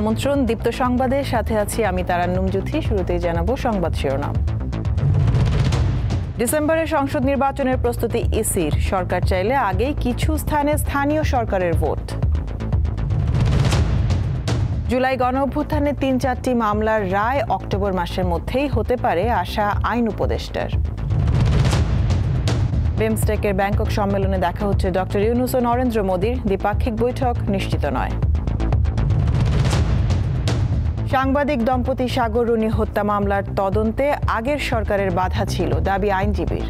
আমন্ত্রণ দীপ্ত সংবাদের সাথে আছি আমি তারান্নুম জুথি। শুরুতেই জানাবো সংবাদ শিরোনাম। ডিসেম্বরে সংসদ নির্বাচনের প্রস্তুতি ইসির, সরকার চাইলে আগেই কিছু স্থানে স্থানীয় সরকারের ভোট। জুলাই গণঅভ্যুত্থানে ৩-৪টি মামলার রায় অক্টোবর মাসের মধ্যেই হতে পারে আশা আইন উপদেষ্টার। বিমস্টেকের ব্যাংকক সম্মেলনে দেখা হচ্ছে ডক্টর ইউনূস ও নরেন্দ্র মোদীর, দ্বিপাক্ষিক বৈঠক নিশ্চিত নয়। সাংবাদিক দম্পতি সাগর রুনি হত্যা মামলার তদন্তে আগের সরকারের বাধা ছিল, দাবি আইনজীবীর।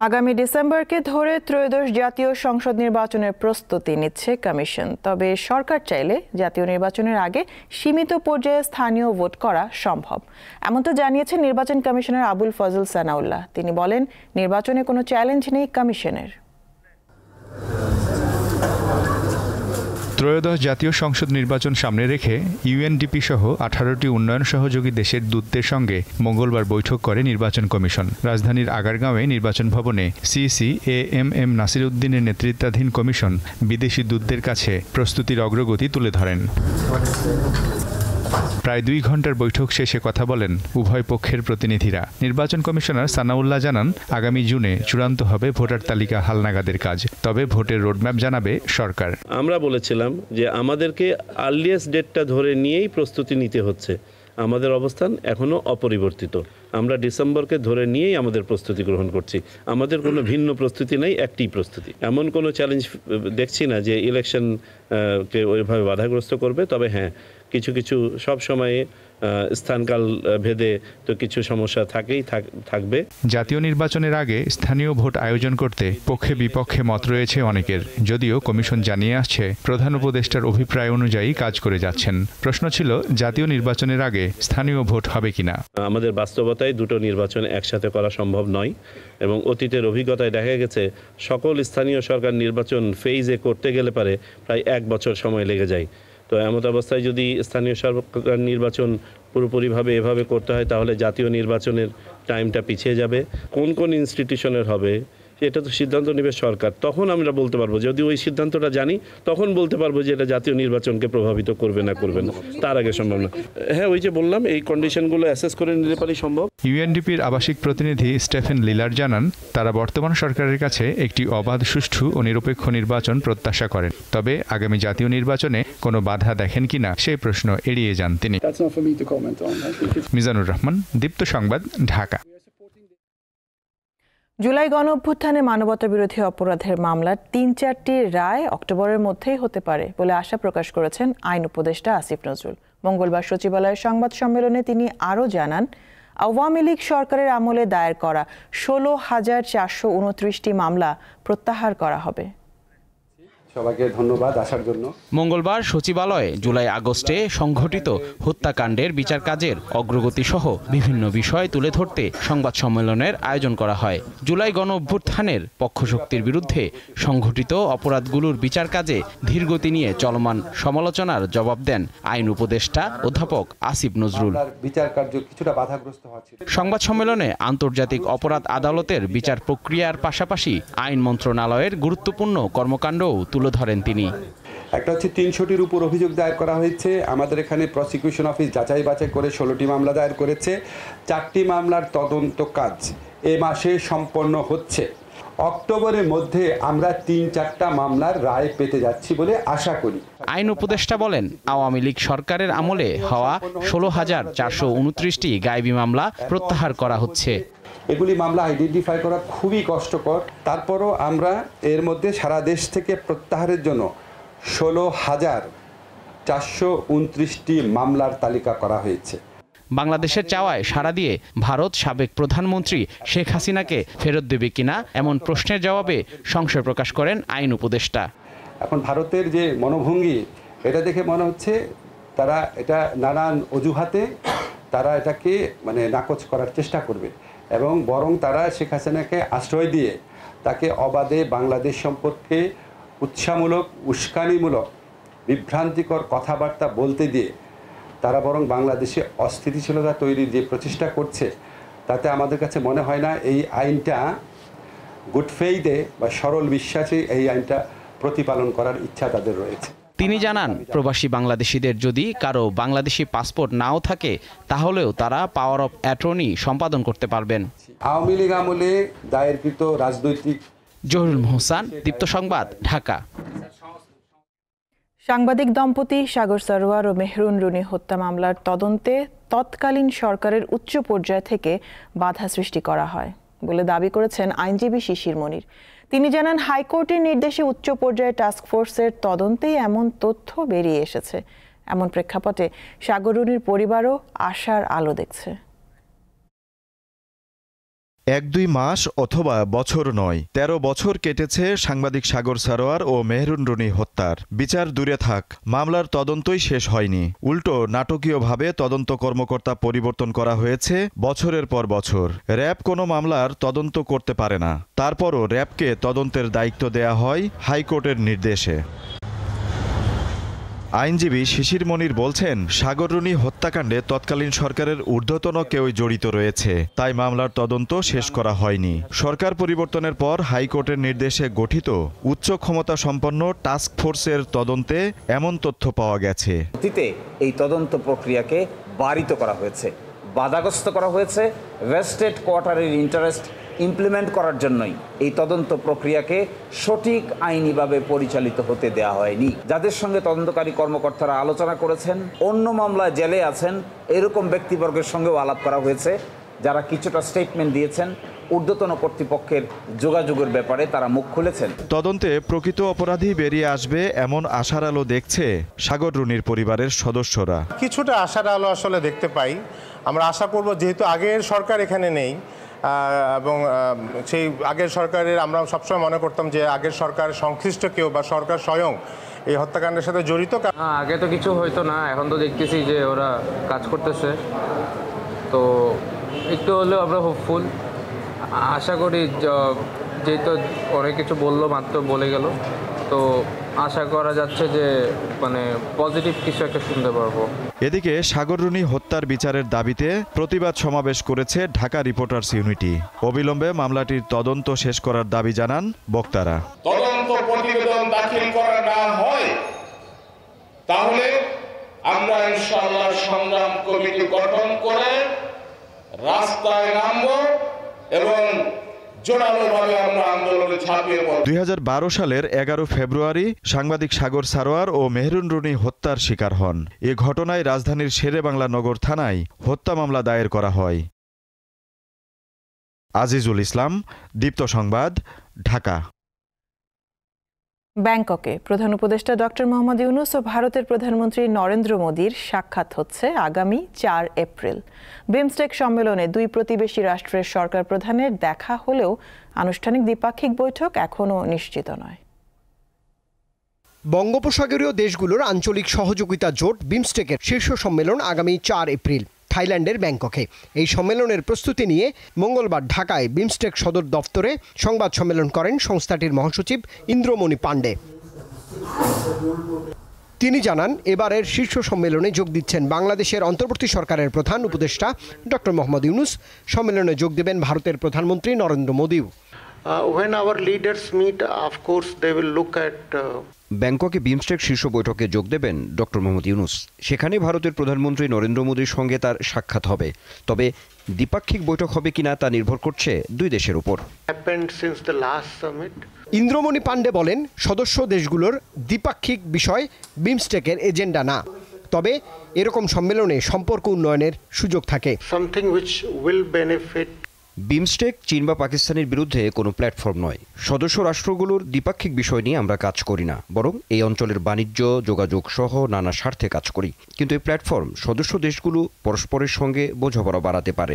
আগামী ডিসেম্বরকে ধরে ত্রয়োদশ জাতীয় সংসদ নির্বাচনের প্রস্তুতি নিচ্ছে কমিশন। তবে সরকার চাইলে জাতীয় নির্বাচনের আগে সীমিত পর্যায়ে স্থানীয় ভোট করা সম্ভব, এমনটা জানিয়েছেন নির্বাচন কমিশনার আবুল ফজল সানাউল্লাহ। তিনি বলেন, নির্বাচনে কোনো চ্যালেঞ্জ নেই কমিশনের। ত্রয়োদশ জাতীয় সংসদ নির্বাচন সামনে রেখে ইউএনডিপি সহ 18টি উন্নয়ন সহযোগী দেশের দূতদের সঙ্গে মঙ্গলবার বৈঠক করে নির্বাচন কমিশন। রাজধানীর আগারগাঁওয়ে নির্বাচন ভবনে সিইসি এএমএম নাসির উদ্দিনের নেতৃত্বাধীন কমিশন বিদেশি দূতদের কাছে প্রস্তুতির অগ্রগতি তুলে ধরেন। প্রায় 2 ঘন্টার বৈঠক শেষে কথা বলেন উভয় পক্ষের প্রতিনিধিরা। নির্বাচন কমিশনার সানাউল্লাহ জানান, আগামী জুনে চূড়ান্ত হবে ভোটার তালিকা হালনাগাদের কাজ, তবে ভোটের রোডম্যাপ জানাবে সরকার। আমরা বলেছিলাম যে আমাদেরকে আর্লিয়েস্ট ডেটটা ধরে নিয়েই প্রস্তুতি নিতে হচ্ছে। আমাদের অবস্থান এখনো অপরিবর্তিত। আমরা ডিসেম্বরকে ধরে নিয়েই আমাদের প্রস্তুতি গ্রহণ করছি। আমাদের কোনো ভিন্ন প্রস্তুতি নেই, একটি প্রস্তুতি। এমন কোনো চ্যালেঞ্জ দেখছি না যে ইলেকশনকে ওইভাবে বাধাগ্রস্ত করবে। তবে হ্যাঁ, কিছু কিছু সব সময়ে স্থানকাল ভেদে তো কিছু সমস্যা থাকবে। জাতীয় নির্বাচনের আগে স্থানীয় ভোট আয়োজন করতে পক্ষে বিপক্ষে মত রয়েছে অনেকের, যদিও কমিশন জানিয়ে আসছে প্রধান উপদেষ্টার অভিপ্রায় অনুযায়ী কাজ করে যাচ্ছেন। প্রশ্ন ছিল, জাতীয় নির্বাচনের আগে স্থানীয় ভোট হবে কিনা। আমাদের বাস্তবতায় দুটো নির্বাচন একসাথে করা সম্ভব নয় এবং অতীতের অভিজ্ঞতায় দেখা গেছে সকল স্থানীয় সরকার নির্বাচন ফেজে করতে গেলে পারে প্রায় 1 বছর সময় লেগে যায়। তো এমত অবস্থায় যদি স্থানীয় সরকার নির্বাচন পুরোপুরিভাবে এভাবে করতে হয়, তাহলে জাতীয় নির্বাচনের টাইমটা পিছিয়ে যাবে। কোন কোন ইনস্টিটিউশনের হবে এটা তো সিদ্ধান্ত নেবে সরকার। তখন আমরা বলতে পারবো, যদি ওই সিদ্ধান্তটা জানি তখন বলতে পারবো যে এটা জাতীয় নির্বাচনকে প্রভাবিত করবে না করবে না। তার আগে সম্ভব না। হ্যাঁ, ওই যে বললাম, এই কন্ডিশনগুলো অ্যাসেস করে নিতে পারি সম্ভব। ইউএনডিপির আবাসিক প্রতিনিধি স্টেফেন লিলার জানান, তারা বর্তমান সরকারের কাছে একটি অবাধ, সুষ্ঠু ও নিরপেক্ষ নির্বাচন প্রত্যাশা করেন। তবে আগামী জাতীয় নির্বাচনে কোনো বাধা দেখেন কিনা সেই প্রশ্ন এড়িয়ে যান তিনি। মিজানুর রহমান, দীপ্ত সংবাদ, ঢাকা। জুলাই গণঅভ্যুত্থানে মানবতাবিরোধী অপরাধের মামলার 3-4টি রায় অক্টোবরের মধ্যেই হতে পারে বলে আশা প্রকাশ করেছেন আইন উপদেষ্টা আসিফ নজরুল। মঙ্গলবার সচিবালয়ের সংবাদ সম্মেলনে তিনি আরও জানান, আওয়ামী লীগ সরকারের আমলে দায়ের করা 16,429টি মামলা প্রত্যাহার করা হবে। সবাইকে ধন্যবাদ আসার জন্য। মঙ্গলবার সচিবালয়ে জুলাই আগস্টে সংঘটিত হত্যাকাণ্ডের বিচার কাজের অগ্রগতি সহ বিভিন্ন বিষয় তুলে ধরতে সংবাদ সম্মেলনের আয়োজন করা হয়। জুলাই গণ অভ্যুত্থানের পক্ষশক্তির বিরুদ্ধে সংঘটিত অপরাধগুলোর বিচার কাজে ধীরগতি নিয়ে চলমান সমালোচনার জবাব দেন আইন উপদেষ্টা অধ্যাপক আসিফ নজরুল। বিচার কার্য কিছুটা বাধাগ্রস্ত হচ্ছে। সংবাদ সম্মেলনে আন্তর্জাতিক অপরাধ আদালতের বিচার প্রক্রিয়ার পাশাপাশি আইন মন্ত্রণালয়ের গুরুত্বপূর্ণ কর্মকাণ্ডও তুলে ধরেন তিনি। একটা হচ্ছে 300টির উপর অভিযোগ দায়ের করা হয়েছে। আমাদের এখানে প্রসিকিউশন অফিস যাচাই বাছাই করে 16টি মামলা দায়ের করেছে। 4টি মামলার তদন্ত কাজ এ মাসে সম্পন্ন হচ্ছে। অক্টোবরের মধ্যে আমরা 3-4টা মামলার রায় পেতে যাচ্ছি বলে আশা করি। আইন উপদেষ্টা বলেন, আওয়ামী লীগ সরকারের আমলে হওয়া 16,429টি গায়েবী মামলা প্রত্যাহার করা হচ্ছে। এগুলি মামলা আইডেন্টিফাই করা খুবই কষ্টকর। তারপরও আমরা এর মধ্যে সারা দেশ থেকে প্রত্যাহারের জন্য 16,429টি মামলার তালিকা করা হয়েছে। বাংলাদেশের চাওয়ায় সাড়া দিয়ে ভারত সাবেক প্রধানমন্ত্রী শেখ হাসিনাকে ফেরত দেবে কিনা এমন প্রশ্নের জবাবে সংশয় প্রকাশ করেন আইন উপদেষ্টা। এখন ভারতের যে মনোভঙ্গি, এটা দেখে মনে হচ্ছে তারা এটা নানান অজুহাতে তারা এটাকে নাকচ করার চেষ্টা করবে এবং বরং তারা শেখ হাসিনাকে আশ্রয় দিয়ে তাকে অবাধে বাংলাদেশ সম্পর্কে উৎসাহমূলক, উস্কানিমূলক, বিভ্রান্তিকর কথাবার্তা বলতে দিয়ে তারা বরং বাংলাদেশে অস্থিতিশীলতা তৈরির যে প্রচেষ্টা করছে, তাতে আমাদের কাছে মনে হয় না এই আইনটা গুড ফেইথে বা সরল বিশ্বাসে এই আইনটা প্রতিপালন করার ইচ্ছা তাদের রয়েছে। তিনি জানান, প্রবাসী বাংলাদেশিদের যদি কারো বাংলাদেশি পাসপোর্ট নাও থাকে তাহলেও তারা পাওয়ার অফ অ্যাটর্নি সম্পাদন করতে পারবেন। আওয়ামী লীগ আমলে দায়েরকৃত রাজনৈতিক। জহুরুল হোসেন, দীপ্ত সংবাদ, ঢাকা। সাংবাদিক দম্পতি সাগর সারোয়ার ও মেহরুন রুনি হত্যা মামলার তদন্তে তৎকালীন সরকারের উচ্চ পর্যায় থেকে বাধা সৃষ্টি করা হয় বলে দাবি করেছেন আইনজীবী শিশির মনির। তিনি জানান, হাইকোর্টের নির্দেশে উচ্চ পর্যায়ে টাস্কফোর্সের তদন্তেই এমন তথ্য বেরিয়ে এসেছে। এমন প্রেক্ষাপটে সাগর রুনির পরিবারও আশার আলো দেখছে। 1-2 মাস অথবা বছর নয়, 13 বছর কেটেছে সাংবাদিক সাগর সারোয়ার ও মেহরুন রুনি হত্যার। বিচার দূরে থাক, মামলার তদন্তই শেষ হয়নি। উল্টো নাটকীয়ভাবে তদন্ত কর্মকর্তা পরিবর্তন করা হয়েছে বছরের পর বছর। র্যাব কোনো মামলার তদন্ত করতে পারে না, তারপরও র্যাবকে তদন্তের দায়িত্ব দেয়া হয় হাইকোর্টের নির্দেশে। আইনজীবী শিশির মনির বলছেন, সাগর রুনি হত্যাকাণ্ডে তৎকালীন সরকারের ঊর্ধ্বতন কেউই জড়িত রয়েছে, তাই মামলার তদন্ত শেষ করা হয়নি। সরকার পরিবর্তনের পর হাইকোর্টের নির্দেশে গঠিত উচ্চ ক্ষমতা সম্পন্ন টাস্ক ফোর্সের তদন্তে এমন তথ্য পাওয়া গেছে। অতীতে এই তদন্ত প্রক্রিয়াকে বারিত করা হয়েছে, বাধাগ্রস্ত করা হয়েছে। ভেস্টেড কোয়ার্টারের ইন্টারেস্ট ইমপ্লিমেন্ট করার জন্যই এই তদন্ত প্রক্রিয়াকে সঠিক আইনিভাবে পরিচালিত হতে দেওয়া হয়নি। যাদের সঙ্গে তদন্তকারী কর্মকর্তারা আলোচনা করেছেন, অন্য মামলায় জেলে আছেন, এরকম ব্যক্তিবর্গের সঙ্গেও আলাপ করা হয়েছে, যারা কিছুটা স্টেটমেন্ট দিয়েছেন। ঊর্ধ্বতন কর্তৃপক্ষের যোগাযোগের ব্যাপারে তারা মুখ খুলেছেন। তদন্তে প্রকৃত অপরাধী বেরিয়ে আসবে এমন আশার আলো দেখছে সাগর রুনির পরিবারের সদস্যরা। কিছুটা আশার আলো আসলে দেখতে পাই। আমরা আশা করব, যেহেতু আগের সরকার এখানে নেই এবং সেই আগের সরকারের আমরা সবসময় মনে করতাম যে আগের সরকার সংশ্লিষ্ট কেউ বা সরকার স্বয়ং এই হত্যাকাণ্ডের সাথে জড়িত। আগে তো কিছু হইতো না, এখন তো দেখতেছি যে ওরা কাজ করতেছে, তো একটু হলেও আমরা হোপফুল। আশা করি, যেহেতু অনেক কিছু বললো, মাত্র বলে গেল, তো আশা করা যাচ্ছে যে মানে পজিটিভ কিছু একটা শুনতে পারবো। এদিকে সাগর রুনি হত্যার বিচারের দাবিতে প্রতিবাদ সমাবেশ করেছে ঢাকা রিপোর্টার্স ইউনিটি। অবিলম্বে মামলাটির তদন্ত শেষ করার দাবি জানান বক্তারা। তদন্ত প্রতিবেদন দাখিল করা না হয় তাহলে আমরা ইনশাআল্লাহ সংগ্রাম কমিটি গঠন করে রাস্তায় নামবো এবং 2012 সালের 11 ফেব্রুয়ারি সাংবাদিক সাগর সারোয়ার ও মেহরুন রুনি হত্যার শিকার হন। এ ঘটনায় রাজধানীর শেরেবাংলা নগর থানায় হত্যা মামলা দায়ের করা হয়। আজিজুল ইসলাম, দীপ্ত সংবাদ, ঢাকা। ব্যাংককে প্রধান উপদেষ্টা ডক্টর মোহাম্মদ ইউনূস ও ভারতের প্রধানমন্ত্রী নরেন্দ্র মোদীর সাক্ষাৎ হচ্ছে আগামী 4 এপ্রিল। বিমস্টেক সম্মেলনে দুই প্রতিবেশী রাষ্ট্রের সরকার প্রধানের দেখা হলেও আনুষ্ঠানিক দ্বিপাক্ষিক বৈঠক এখনও নিশ্চিত নয়। বঙ্গোপসাগরীয় দেশগুলোর আঞ্চলিক সহযোগিতা জোট বিমস্টেকের শীর্ষ সম্মেলন আগামী 4 এপ্রিল থাইল্যান্ডের ব্যাংককে। এই সম্মেলনের প্রস্তুতি নিয়ে মঙ্গলবার ঢাকায় বিমস্টেক সদর দফতরে সংবাদ সম্মেলন করেন সংস্থাটির মহাসচিব ইন্দ্রমণি পাণ্ডে। তিনি জানান, এবারের শীর্ষ সম্মেলনে যোগ দিচ্ছেন বাংলাদেশের অন্তর্বর্তী সরকারের প্রধান উপদেষ্টা ডক্টর মোহাম্মদ ইউনূস। সম্মেলনে যোগ দেবেন ভারতের প্রধানমন্ত্রী Narendra মোদীও। When our leaders meet, of course they will look at ব্যাংককে বিমস্টেক শীর্ষ বৈঠকে যোগ দেবেন ডক্টর মোহাম্মদ ইউনূস। সেখানে ভারতের প্রধানমন্ত্রী নরেন্দ্র মোদীর সঙ্গে তার সাক্ষাৎ হবে। তবে দ্বিপাক্ষিক বৈঠক হবে কিনা তা নির্ভর করছে দুই দেশের উপর। ইন্দ্রমণি পাণ্ডে বলেন, সদস্য দেশগুলোর দ্বিপাক্ষিক বিষয় বিমস্টেকের এজেন্ডা না, তবে এরকম সম্মেলনে সম্পর্ক উন্নয়নের সুযোগ থাকে। বিমস্টেক চীন বা পাকিস্তানের বিরুদ্ধে কোনো প্ল্যাটফর্ম নয়। সদস্য রাষ্ট্রগুলোর দ্বিপাক্ষিক বিষয় নিয়ে আমরা কাজ করি না, বরং এই অঞ্চলের বাণিজ্য, যোগাযোগ সহ নানা স্বার্থে কাজ করি। কিন্তু এই প্ল্যাটফর্ম সদস্য দেশগুলো পরস্পরের সঙ্গে বোঝাপড়া বাড়াতে পারে।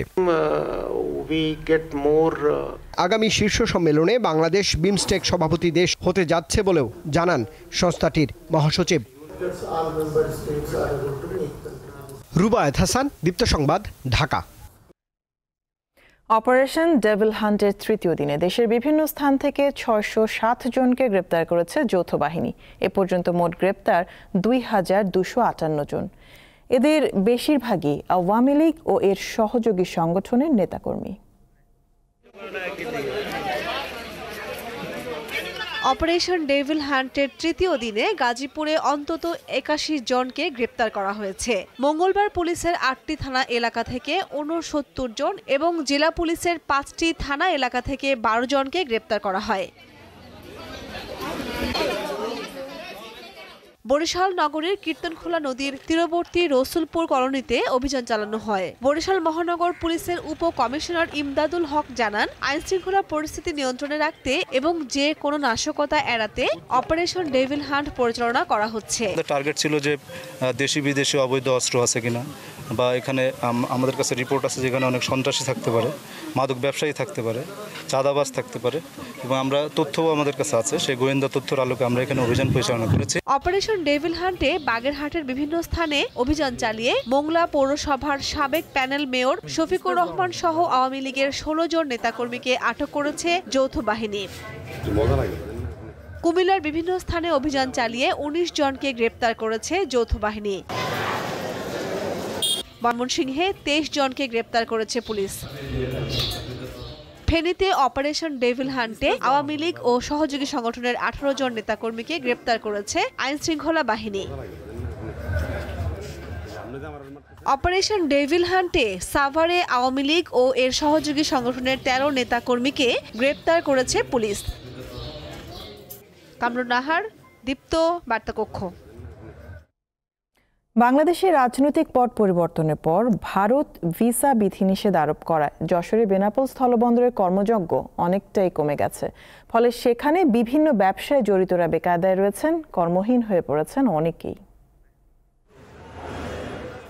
আগামী শীর্ষ সম্মেলনে বাংলাদেশ বিমস্টেক সভাপতি দেশ হতে যাচ্ছে বলেও জানান সংস্থাটির মহাসচিব। রুবায়েত হাসান, দীপ্ত সংবাদ, ঢাকা। অপারেশন ডেভিল হান্টের তৃতীয় দিনে দেশের বিভিন্ন স্থান থেকে 607 জনকে গ্রেপ্তার করেছে যৌথ বাহিনী। এ পর্যন্ত মোট গ্রেপ্তার 2258 জন। এদের বেশিরভাগই আওয়ামী লীগ ও এর সহযোগী সংগঠনের নেতাকর্মী। অপারেশন ডেভিল হান্টের তৃতীয় দিনে গাজীপুরে অন্তত ৮১ জনকে গ্রেপ্তার করা হয়েছে। মঙ্গলবার পুলিশের ৮টি থানা এলাকা থেকে ৬৯ জন এবং জেলা পুলিশের ৫টি থানা এলাকা থেকে ১২ জনকে গ্রেপ্তার করা হয়। বরিশাল নগরীর কীর্তনখোলা নদীর তীরবর্তী রসুলপুর কলোনিতে অভিযান চালানো হয়। বরিশাল মহানগর পুলিশের উপ কমিশনার ইমদাদুল হক জানান, আইনশৃঙ্খলা পরিস্থিতি নিয়ন্ত্রণে রাখতে এবং যে কোনো নাশকতা এড়াতে অপারেশন ডেভিল হান্ট পরিচালনা করা হচ্ছে। টার্গেট ছিল যে দেশি বিদেশি অবৈধ অস্ত্র আছে কিনা, বা এখানে আমাদের কাছে রিপোর্ট আছে যেখানে অনেক সন্ত্রাসী থাকতে পারে, মাদক ব্যবসায়ী থাকতে পারে, চাঁদাবাজ থাকতে পারে, এবং আমরা তথ্যও আমাদের কাছে আছে। সেই গোয়েন্দা তথ্যের আলোকে আমরা এখানে অভিযান পরিচালনা করেছি। অপারেশন ডেভিল হান্টে বাগেরহাটের বিভিন্ন স্থানে অভিযান চালিয়ে মোংলা পৌরসভার সাবেক প্যানেল মেয়র শফিকুর রহমান সহ আওয়ামী লীগের ১৬ জন নেতাকর্মীকে আটক করেছে যৌথ বাহিনী। কুমিল্লার বিভিন্ন স্থানে অভিযান চালিয়ে ১৯ জনকে গ্রেপ্তার করেছে যৌথ বাহিনী। ময়মনসিংহে ২৩ জনকে গ্রেপ্তার করেছে পুলিশ। ফেনীতে অপারেশন ডেভিল হান্টে আওয়ামী লীগ ও সহযোগী সংগঠনের ১৮ জন নেতাকর্মীকে গ্রেপ্তার করেছে আইনশৃঙ্খলা বাহিনী। অপারেশন ডেভিল হান্টে সাভারে আওয়ামী লীগ ও এর সহযোগী সংগঠনের ১৩ নেতাকর্মীকে গ্রেপ্তার করেছে পুলিশ। কামরুন নাহার, দীপ্ত, বার্তাকক্ষ। বাংলাদেশের রাজনৈতিক পট পরিবর্তনের পর ভারত ভিসা বিধিনিষেধ আরোপ করায় যশোরের বেনাপোল স্থলবন্দরের কর্মযজ্ঞ অনেকটাই কমে গেছে। ফলে সেখানে বিভিন্ন ব্যবসায় জড়িতরা বেকায়দায় রয়েছেন, কর্মহীন হয়ে পড়েছেন অনেকেই।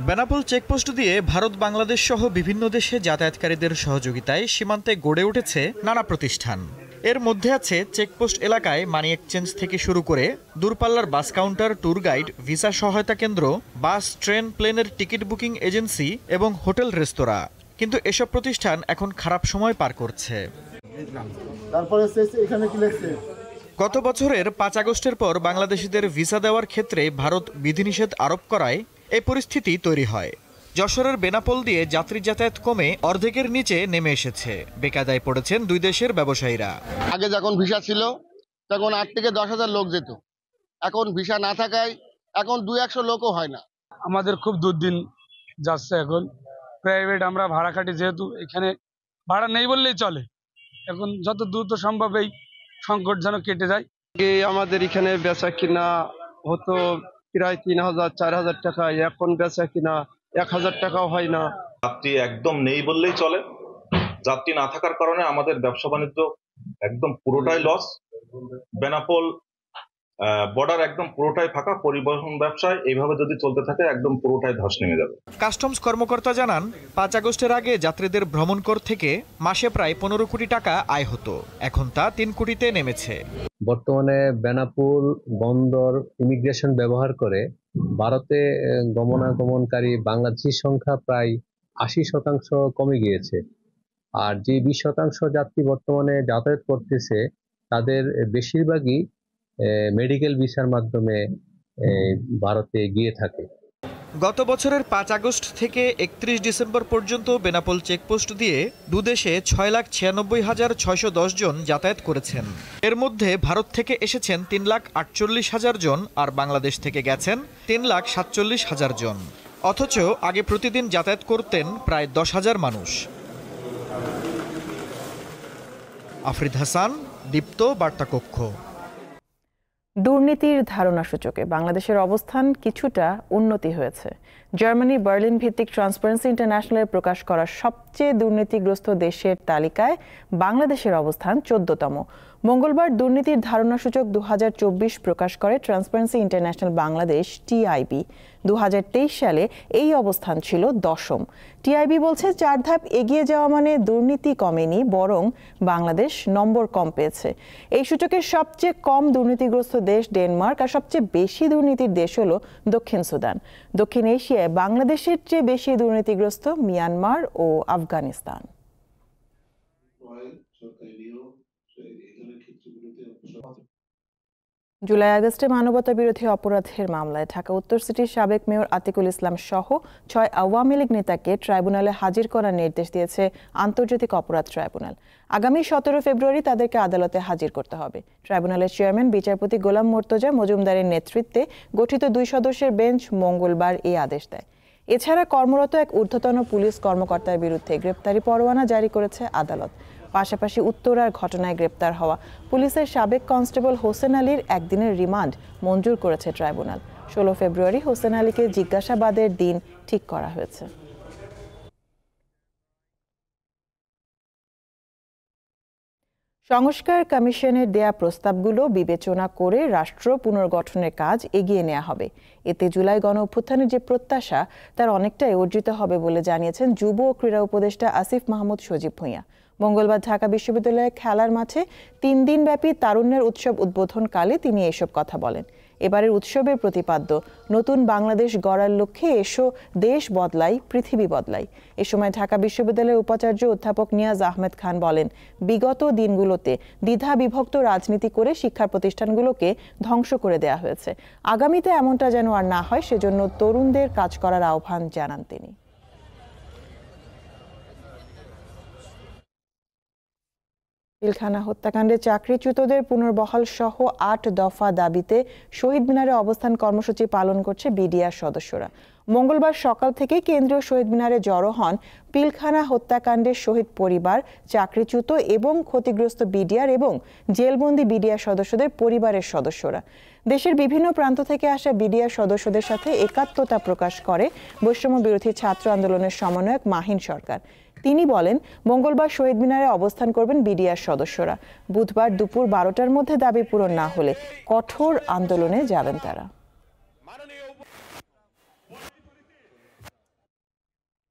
বেনাপোল চেকপোস্ট দিয়ে ভারত বাংলাদেশ সহ বিভিন্ন দেশে যাতায়াতকারীদের সহযোগিতায় সীমান্তে গড়ে উঠেছে নানা প্রতিষ্ঠান। এর মধ্যে আছে চেকপোস্ট এলাকায় মানি এক্সচেঞ্জ থেকে শুরু করে দূরপাল্লার bus counter, tour guide, visa সহায়তা কেন্দ্র, বাস, ট্রেন, প্লেনের টিকিট বুকিং এজেন্সি এবং হোটেল রেস্তোরাঁ। কিন্তু এসব প্রতিষ্ঠান এখন খারাপ সময় পার করছে। গত বছরের ৫ আগস্টের পর বাংলাদেশিদের ভিসা দেওয়ার ক্ষেত্রে ভারত বিধিনিষেধ আরোপ করায় এই পরিস্থিতি তৈরি হয়। যশোরের বেনাপোল দিয়ে যাত্রী যাতায়াত কমে অর্ধেকের নিচে নেমে এসেছে। বেকায়দায় পড়েছেন দুই দেশের ব্যবসায়ীরা। আগে যখন ভিসা ছিল তখন ৮ থেকে ১০,০০০ লোক যেত, এখন ভিসা না থাকায় এখন ২০০ লোকও হয় না। আমাদের খুব দুর্দিন যাচ্ছে। এখন প্রাইভেট আমরা ভাড়া খাটি, যেহেতু এখানে ভাড়া নেই বললেই চলে। এখন যত দ্রুত সম্ভব এই সংকট যেন কেটে যায়। আমাদের এখানে বেচা কিনা হতো প্রায় ৩,০০০ ৪,০০০ টাকা, এখন বেচা কিনা ১,০০০ টাকাও হয় না। যাত্রী একদম নেই বললেই চলে। যাত্রী না থাকার কারণে আমাদের ব্যবসা বাণিজ্য একদম পুরোটাই লস। বেনাপোল বর্ডার একদম পুরোটাই ফাঁকা। পরিবহন ব্যবসায় এইভাবে যদি চলতে থাকে একদম পুরোটাই ধস নেমে যাবে। কাস্টমস কর্মকর্তা জানান, ৫ আগস্টের আগে যাত্রীদের ভ্রমণ কর থেকে মাসে প্রায় ১৫ কোটি টাকা আয় হতো, এখন তা ৩ কোটিতে নেমেছে। বর্তমানে বেনাপোল বন্দর ইমিগ্রেশন ব্যবহার করে ভারতে গমনাগমনকারী বাংলাদেশির সংখ্যা প্রায় ৮০% কমে গিয়েছে। আর যে ২০% যাত্রী বর্তমানে যাতায়াত করতেছে তাদের বেশিরভাগই মেডিকেল ভিসার মাধ্যমে ভারতে গিয়ে থাকে। গত বছরের ৫ আগস্ট থেকে ৩১ ডিসেম্বর পর্যন্ত বেনাপোল চেকপোস্ট দিয়ে দুদেশে ৬,৯৬,৬১০ জন যাতায়াত করেছেন। এর মধ্যে ভারত থেকে এসেছেন ৩,৪৮,০০০ জন আর বাংলাদেশ থেকে গেছেন ৩,৪৭,০০০ জন। অথচ আগে প্রতিদিন যাতায়াত করতেন প্রায় ১০,০০০ মানুষ। আফরিদ হাসান, দীপ্ত, বার্তাকক্ষ। দুর্নীতির ধারণা সূচকে বাংলাদেশের অবস্থান কিছুটা উন্নতি হয়েছে। জার্মানি বার্লিন ভিত্তিক ট্রান্সপারেন্সি ইন্টারন্যাশনালের প্রকাশ করা সবচেয়ে দুর্নীতিগ্রস্ত দেশের তালিকায় বাংলাদেশের অবস্থান ১৪তম। মঙ্গলবার দুর্নীতির ধারণা সূচক ২০২৪ প্রকাশ করে ট্রান্সপারেন্সি ইন্টারন্যাশনাল বাংলাদেশ টিআইবি। ২০২৩ সালে এই অবস্থান ছিল ১০ম। টিআইবি বলছে ৪ ধাপ এগিয়ে যাওয়া মানে দুর্নীতি কমেনি, বরং বাংলাদেশ নম্বর কম পেয়েছে। এই সূচকের সবচেয়ে কম দুর্নীতিগ্রস্ত দেশ ডেনমার্ক, আর সবচেয়ে বেশি দুর্নীতির দেশ হলো দক্ষিণ সুদান। দক্ষিণ এশিয়ায় বাংলাদেশের চেয়ে বেশি দুর্নীতিগ্রস্ত মিয়ানমার ও আফগানিস্তান। জুলাই আগস্টে মানবতা বিরোধী অপরাধের মামলায় ঢাকা উত্তর সিটির সাবেক মেয়র আতিকুল ইসলাম সহ ৬ আওয়ামী লীগ নেতাকে ট্রাইব্যুনালে হাজির করার নির্দেশ দিয়েছে আন্তর্জাতিক অপরাধ ট্রাইব্যুনাল। আগামী ১৭ ফেব্রুয়ারি তাদেরকে আদালতে হাজির করতে হবে। ট্রাইব্যুনালের চেয়ারম্যান বিচারপতি গোলাম মোর্তজা মজুমদারের নেতৃত্বে গঠিত ২ সদস্যের বেঞ্চ মঙ্গলবার এই আদেশ দেয়। এছাড়া কর্মরত এক ঊর্ধ্বতন পুলিশ কর্মকর্তার বিরুদ্ধে গ্রেপ্তারি পরোয়ানা জারি করেছে আদালত। পাশাপাশি উত্তরার ঘটনায় গ্রেপ্তার হওয়া পুলিশের সাবেক কনস্টেবল হোসেন আলীর একদিনের রিমান্ড মঞ্জুর করেছে ট্রাইব্যুনাল। ১৬ ফেব্রুয়ারি হোসেন আলীকে জিজ্ঞাসাবাদের দিন ঠিক করা হয়েছে। সংস্কার কমিশনের দেয়া প্রস্তাবগুলো বিবেচনা করে রাষ্ট্র পুনর্গঠনের কাজ এগিয়ে নেওয়া হবে। এতে জুলাই গণ অভ্যুত্থানের যে প্রত্যাশা তার অনেকটাই অর্জিত হবে বলে জানিয়েছেন যুব ও ক্রীড়া উপদেষ্টা আসিফ মাহমুদ সজীব ভূঁইয়া। মঙ্গলবার ঢাকা বিশ্ববিদ্যালয়ের খেলার মাঠে ৩ দিনব্যাপী তারুণ্যের উৎসব উদ্বোধনকালে তিনি এসব কথা বলেন। এবারের উৎসবের প্রতিপাদ্য নতুন বাংলাদেশ গড়ার লক্ষ্যে এসো দেশ বদলাই পৃথিবী বদলাই। এ সময় ঢাকা বিশ্ববিদ্যালয়ের উপাচার্য অধ্যাপক নিয়াজ আহমেদ খান বলেন, বিগত দিনগুলোতে দ্বিধা বিভক্ত রাজনীতি করে শিক্ষা প্রতিষ্ঠানগুলোকে ধ্বংস করে দেওয়া হয়েছে। আগামীতে এমনটা যেন আর না হয় সেজন্য তরুণদের কাজ করার আহ্বান জানান তিনি। পিলখানা হত্যাকাণ্ডে চাকরিচ্যুতদের পুনর্বহাল সহ ৮ দফা দাবিতে শহীদ মিনারে অবস্থান কর্মসূচি পালন করছে বিডিআর সদস্যরা। মঙ্গলবার সকাল থেকে কেন্দ্রীয় শহীদ মিনারে জড়ো হন পিলখানা হত্যাকাণ্ডের শহীদ পরিবার, চাকরিচ্যুত এবং ক্ষতিগ্রস্ত বিডিআর এবং জেলবন্দি বিডিআর সদস্যদের পরিবারের সদস্যরা। দেশের বিভিন্ন প্রান্ত থেকে আসা বিডিআর সদস্যদের সাথে একাত্মতা প্রকাশ করে বৈষম্য বিরোধী ছাত্র আন্দোলনের সমন্বয়ক মাহিন সরকার। তিনি বলেন, মঙ্গলবার শহীদ মিনারে অবস্থান করবেন বিডিআর সদস্যরা। বুধবার দুপুর ১২টার মধ্যে দাবি পূরণ না হলে কঠোর আন্দোলনে যাবেন তারা।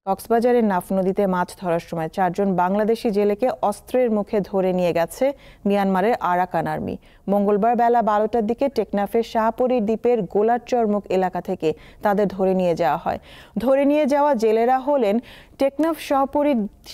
কক্সবাজারের নাফ নদীতে মাছ ধরার সময় ৪ জন বাংলাদেশি জেলেকে অস্ত্রের মুখে ধরে নিয়ে গেছে মিয়ানমারের আরাকান আর্মি। মঙ্গলবার বেলা ১২টার দিকে টেকনাফের শাহপরী দ্বীপের গোলারচরমুখ এলাকা থেকে তাদের ধরে নিয়ে যাওয়া হয়। ধরে নিয়ে যাওয়া জেলেরা হলেন টেকনাফ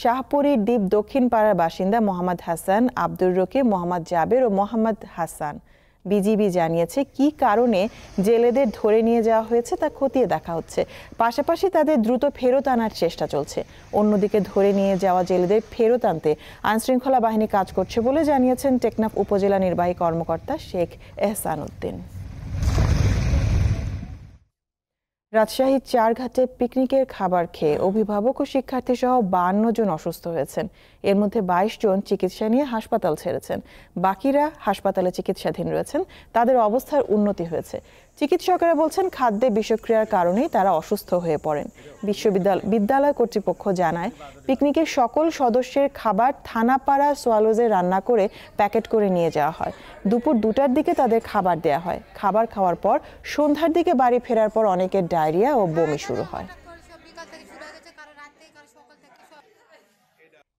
শাহপরী দ্বীপ দক্ষিণ পাড়ার বাসিন্দা মোহাম্মদ হাসান, আব্দুর রকিব, মোহাম্মদ জাবের ও মোহাম্মদ হাসান। বিজিবি জানিয়েছে কি কারণে জেলেদের ধরে নিয়ে যাওয়া হয়েছে তা খতিয়ে দেখা হচ্ছে। পাশাপাশি তাদের দ্রুত ফেরত আনার চেষ্টা চলছে। অন্যদিকে ধরে নিয়ে যাওয়া জেলেদের ফেরত আনতে আইনশৃঙ্খলা বাহিনী কাজ করছে বলে জানিয়েছেন টেকনাফ উপজেলা নির্বাহী কর্মকর্তা শেখ এহসান উদ্দিন। রাজশাহীর চারঘাটে পিকনিকের খাবার খেয়ে অভিভাবক ও শিক্ষার্থী সহ ৫২ জন অসুস্থ হয়েছেন। এর মধ্যে ২২ জন চিকিৎসা নিয়ে হাসপাতাল ছেড়েছেন। বাকিরা হাসপাতালে চিকিৎসাধীন রয়েছেন। তাদের অবস্থার উন্নতি হয়েছে। চিকিৎসকেরা বলছেন খাদ্যে বিষক্রিয়ার কারণেই তারা অসুস্থ হয়ে পড়েন। বিদ্যালয় কর্তৃপক্ষ জানায়, পিকনিকের সকল সদস্যের খাবার থানাপাড়া সোয়ালোজে রান্না করে প্যাকেট করে নিয়ে যাওয়া হয়। দুপুর ২টার দিকে তাদের খাবার দেয়া হয়। খাবার খাওয়ার পর সন্ধ্যার দিকে বাড়ি ফেরার পর অনেকের ডায়রিয়া ও বমি শুরু হয়।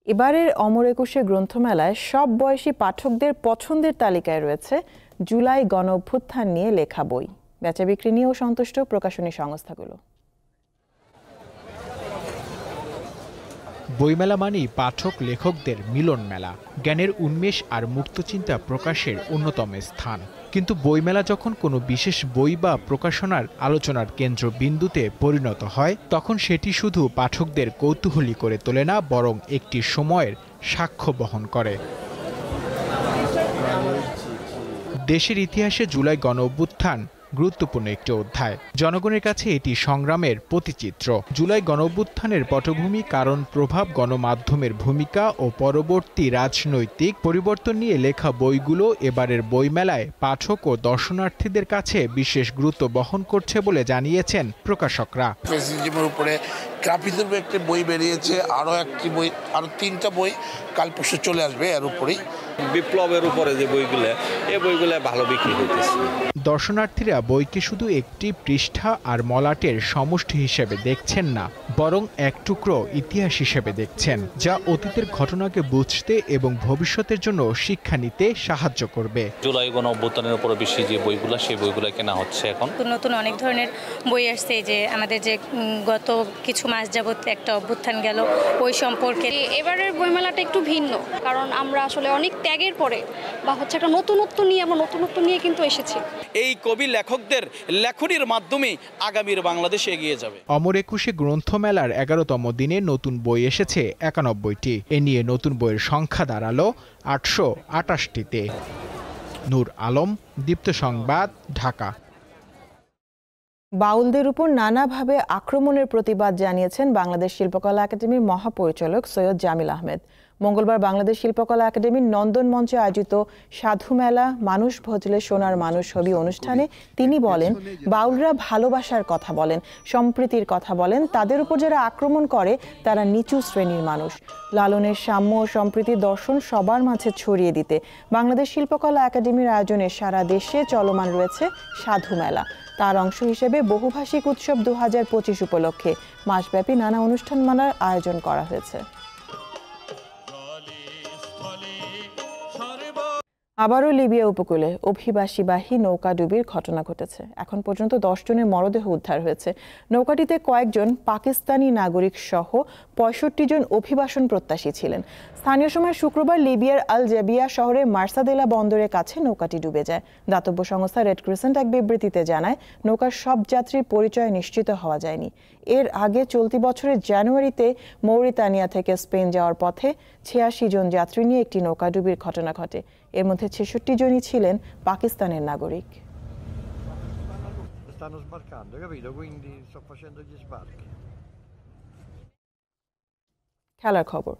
এবারের অমর একুশে গ্রন্থমেলায় সব বয়সী পাঠকদের পছন্দের তালিকায় রয়েছে জুলাই গণ অভ্যুত্থান নিয়ে লেখা বই। বেচা বিক্রি নিয়েও সন্তুষ্ট প্রকাশনী সংস্থাগুলো। বইমেলা মানেই পাঠক লেখকদের মিলন মেলা, জ্ঞানের উন্মেষ আর মুক্তচিন্তা প্রকাশের অন্যতম স্থান। কিন্তু বইমেলা যখন কোনো বিশেষ বই বা প্রকাশনার আলোচনার কেন্দ্রবিন্দুতে পরিণত হয়, তখন সেটি শুধু পাঠকদের কৌতূহলী করে তোলে না, বরং একটি সময়ের সাক্ষ্য বহন করে। দেশের ইতিহাসে জুলাই গণ অভ্যুত্থান গুরুত্বপূর্ণ একটি অধ্যায়। জনগণের কাছে এটি সংগ্রামের প্রতিচিত্র। জুলাই গণ অভ্যুত্থানের পটভূমি, কারণ, প্রভাব, গণমাধ্যমের ভূমিকা ও পরবর্তী রাজনৈতিক পরিবর্তন নিয়ে লেখা বইগুলো এবারের বইমেলায় পাঠক ও দর্শনার্থীদের কাছে বিশেষ গুরুত্ব বহন করছে বলে জানিয়েছেন প্রকাশকরা। ফ্যাসিজমের উপরে গ্রাফিক্সের একটা বই বেরিয়েছে, আরও একটি বই, আরও 3টা বই কাল পরশু চলে আসবে। এর উপরেই বিপ্লবের উপরে যে বইগুলো, এই বইগুলো ভালো বিক্রি হইতেছে। দর্শনার্থীরা বইকে শুধু একটি পৃষ্ঠা আর মলাটের সমষ্টি হিসেবে দেখছেন না, বরং এক টুকরো ইতিহাস হিসেবে দেখছেন, যা অতীতের ঘটনাকে বুঝতে এবং ভবিষ্যতের জন্য শিক্ষা নিতে সাহায্য করবে। জুলাই গণ অভ্যুত্থানের উপরে বেশি যে বইগুলো, সেই বইগুলো কেনা হচ্ছে এখন। নতুন অনেক ধরনের বই আসছে, যে আমাদের যে গত কিছু মাস যাবত একটা অভ্যুত্থান গেল ওই সম্পর্কে। এবারের বইমেলাটা একটু ভিন্ন, কারণ আমরা আসলে অনেক ত্যাগের পরে বা হচ্ছে একটা নতুনত্ব নিয়ে কিন্তু এসেছি। এই কবি লেখকদের লেখনীর মাধ্যমে আগামীর বাংলাদেশ এগিয়ে যাবে। অমর একুশে গ্রন্থমেলার 11তম দিনে নতুন বই এসেছে 91টি। এ নিয়ে নতুন বইয়ের সংখ্যা দাঁড়ালো 828টিতে। নূর আলম, দীপ্ত সংবাদ, ঢাকা। বাউলদের উপর নানাভাবে আক্রমণের প্রতিবাদ জানিয়েছেন বাংলাদেশ শিল্পকলা একাডেমির মহাপরিচালক সৈয়দ জামিল আহমেদ। মঙ্গলবার বাংলাদেশ শিল্পকলা একাডেমির নন্দন মঞ্চে আয়োজিত সাধু মেলা মানুষ ভজলে সোনার মানুষ হবি অনুষ্ঠানে তিনি বলেন, বাউলরা ভালোবাসার কথা বলেন, সম্প্রীতির কথা বলেন, তাদের উপর যারা আক্রমণ করে তারা নিচু শ্রেণীর মানুষ। লালনের সাম্য ও সম্প্রীতির দর্শন সবার মাঝে ছড়িয়ে দিতে বাংলাদেশ শিল্পকলা একাডেমির আয়োজনে সারা দেশে চলমান রয়েছে সাধু মেলা। তার অংশ হিসেবে বহুভাষিক উৎসব 2025 উপলক্ষে মাসব্যাপী নানা অনুষ্ঠানমালার আয়োজন করা হয়েছে। আবারও লিবিয়া উপকূলে অভিবাসীবাহী নৌকাডুবির ঘটনা ঘটেছে। এখন পর্যন্ত 10 জনের মরদেহ উদ্ধার হয়েছে। নৌকাটিতে কয়েকজন পাকিস্তানি নাগরিক সহ 65 জন অভিবাসন প্রত্যাশী ছিলেন। স্থানীয় সময় শুক্রবার লিবিয়ার আল জাবিয়া শহরে মার্সাদেলা বন্দরের কাছে নৌকাটি ডুবে যায়। দাতব্য সংস্থা রেড ক্রিসেন্ট এক বিবৃতিতে জানায়, নৌকার সব যাত্রীর পরিচয় নিশ্চিত হওয়া যায়নি। এর আগে চলতি বছরের জানুয়ারিতে মৌরিতানিয়া থেকে স্পেন যাওয়ার পথে 86 জন যাত্রী নিয়ে একটি নৌকাডুবির ঘটনা ঘটে। এর মধ্যে 66 জনই ছিলেন পাকিস্তানের নাগরিক। খেলার খবর।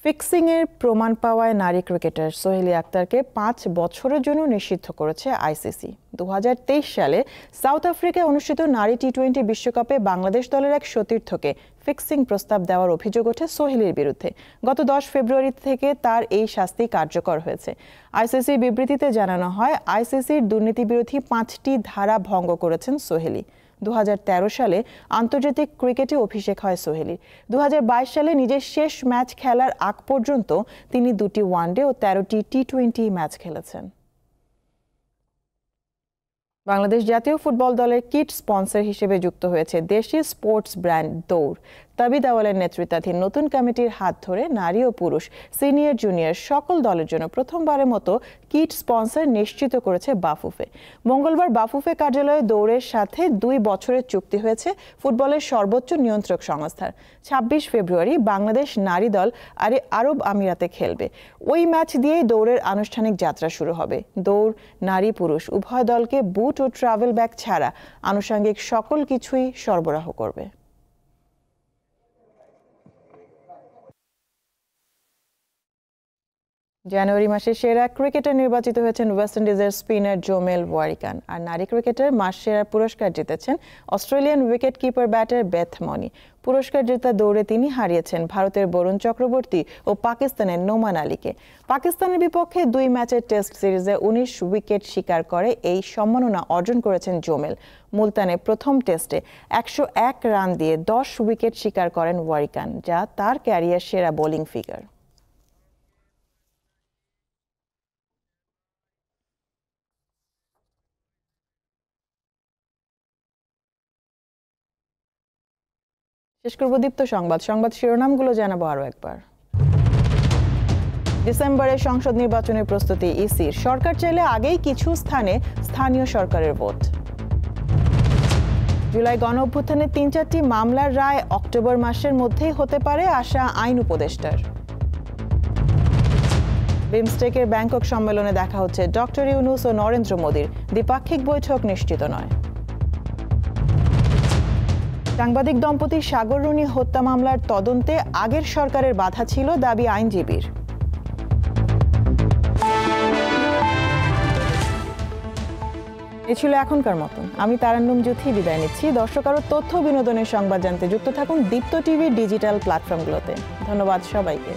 ফিক্সিংয়ের প্রমাণ পাওয়ায় নারী ক্রিকেটার সোহেলি আক্তারকে 5 বছরের জন্য নিষিদ্ধ করেছে আইসিসি। 2023 সালে সাউথ আফ্রিকায় অনুষ্ঠিত নারী টি-20 বিশ্বকাপে বাংলাদেশ দলের এক সতীর্থকে ফিক্সিং প্রস্তাব দেওয়ার অভিযোগ ওঠে সোহেলির বিরুদ্ধে। গত 10 ফেব্রুয়ারি থেকে তার এই শাস্তি কার্যকর হয়েছে। আইসিসির বিবৃতিতে জানানো হয়, আইসিসির দুর্নীতিবিরোধী 5টি ধারা ভঙ্গ করেছেন সোহেলি। 2013 সালে আন্তর্জাতিক ক্রিকেটে অভিষেক হয় সোহেলির। 2022 সালে নিজের শেষ ম্যাচ খেলার আগ পর্যন্ত তিনি 2টি ওয়ানডে ও 13টি টি-20 ম্যাচ খেলেছেন। বাংলাদেশ জাতীয় ফুটবল দলের কিট স্পন্সর হিসেবে যুক্ত হয়েছে দেশি স্পোর্টস ব্র্যান্ড দৌড়। তাবিদ আওয়ালের নেতৃত্বাধীন নতুন কমিটির হাত ধরে নারী ও পুরুষ, সিনিয়র জুনিয়র সকল দলের জন্য প্রথমবারের মতো কিট স্পন্সর নিশ্চিত করেছে বাফুফে। মঙ্গলবার বাফুফে কার্যালয়ে দৌড়ের সাথে 2 বছরের চুক্তি হয়েছে ফুটবলের সর্বোচ্চ নিয়ন্ত্রক সংস্থার। 26 ফেব্রুয়ারি বাংলাদেশ নারী দল আরব আমিরাতে খেলবে। ওই ম্যাচ দিয়েই দৌড়ের আনুষ্ঠানিক যাত্রা শুরু হবে। দৌড় নারী পুরুষ উভয় দলকে বুট ও ট্রাভেল ব্যাগ ছাড়া আনুষঙ্গিক সকল কিছুই সরবরাহ করবে। জানুয়ারি মাসে সেরা ক্রিকেটার নির্বাচিত হয়েছেন ওয়েস্ট ইন্ডিজের স্পিনার জোমেল ওয়ারিকান। আর নারী ক্রিকেটার মাস সেরা পুরস্কার জিতেছেন Australian wicket keeper batter Beth Mooney. পুরস্কার জেতা দৌড়ে তিনি হারিয়েছেন ভারতের বরুণ চক্রবর্তী ও পাকিস্তানের নোমান আলীকে। পাকিস্তানের বিপক্ষে 2 ম্যাচের টেস্ট সিরিজে 19 উইকেট শিকার করে এই সম্মাননা অর্জন করেছেন জোমেল। মুলতানে প্রথম টেস্টে 101 রান দিয়ে 10 উইকেট শিকার করেন ওয়ারিকান, যা তার ক্যারিয়ার সেরা বোলিং ফিগার। শেষ করব দীপ্ত সংবাদ শিরোনামগুলো জানাবো আরো একবার। ডিসেম্বরে সংসদ নির্বাচনের প্রস্তুতি ইসির। সরকার চাইলে আগেই কিছু স্থানে স্থানীয় সরকারের ভোট। জুলাই গণ অভ্যুত্থানের 3-4টি মামলার রায় অক্টোবর মাসের মধ্যেই হতে পারে আশা আইন উপদেষ্টার। বিমস্টেকের ব্যাংকক সম্মেলনে দেখা হচ্ছে ডক্টর ইউনূস ও নরেন্দ্র মোদীর। দ্বিপাক্ষিক বৈঠক নিশ্চিত নয়। সাংবাদিক দম্পতি সাগর রুনি হত্যা মামলার তদন্তে আগের সরকারের বাধা ছিল, দাবি আইনজীবীর। এ ছিল এখনকার মতন। আমি তারান্নুম জ্যোতি বিদায় নিচ্ছি। দর্শক আরো তথ্য বিনোদনের সংবাদ জানতে যুক্ত থাকুন দীপ্ত টিভির ডিজিটাল প্ল্যাটফর্মগুলোতে। ধন্যবাদ সবাইকে।